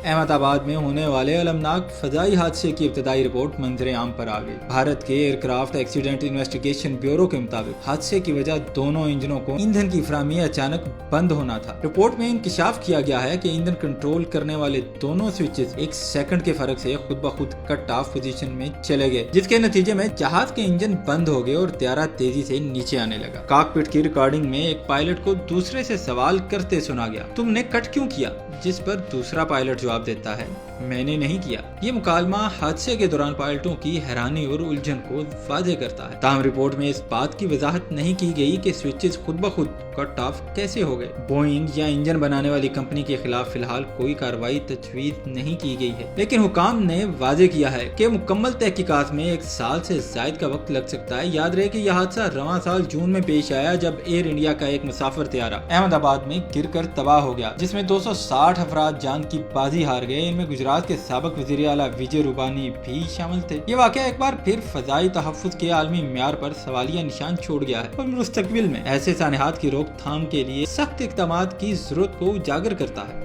अहमद आबाद में होने वाले अलमनाक फजाई हादसे की इब्तदाई रिपोर्ट मंजर आम पर आ गई। भारत के एयरक्राफ्ट एक्सीडेंट इन्वेस्टिगेशन ब्यूरो के मुताबिक हादसे की वजह दोनों इंजनों को ईंधन की फराहमी अचानक बंद होना था। रिपोर्ट में इंकशाफ किया गया है कि ईंधन कंट्रोल करने वाले दोनों स्विचेस एक सेकंड के फर्क से खुद ब खुद कट ऑफ पोजीशन में चले गए, जिसके नतीजे में जहाज के इंजन बंद हो गए और त्यारा तेजी से नीचे आने लगा। कॉकपिट की रिकॉर्डिंग में एक पायलट को दूसरे से सवाल करते सुना गया, तुमने कट क्यों किया? जिस पर दूसरा पायलट जवाब देता है, मैंने नहीं किया। ये मुकालमा हादसे के दौरान पायलटों की हैरानी और उलझन को वाज़ेह करता है। ताहम रिपोर्ट में इस बात की वजाहत नहीं की गई कि स्विचेस खुद ब खुद कट ऑफ कैसे हो गए। बोइंग या इंजन बनाने वाली कंपनी के खिलाफ फिलहाल कोई कार्रवाई तजवीज नहीं की गई है, लेकिन हुकाम ने वाज़ेह किया है कि मुकम्मल तहकीकात में 1 साल से ज्यादा का वक्त लग सकता है। याद रहे कि यह हादसा रवां साल जून में पेश आया, जब एयर इंडिया का एक मुसाफिर त्यारा अहमदाबाद में गिरकर तबाह हो गया, जिसमें 260 अफराद जान की बाजी हार गए। इनमें गुजरात के साबिक वज़ीर आला विजय रूपानी भी शामिल थे। ये वाकया एक बार फिर फजाई तहफ़्फ़ुज़ के आलमी म्यार पर सवालिया निशान छोड़ गया है और मुस्तक़बिल में ऐसे सानहात की रोकथाम के लिए सख्त इक़दामात की जरूरत को उजागर करता है।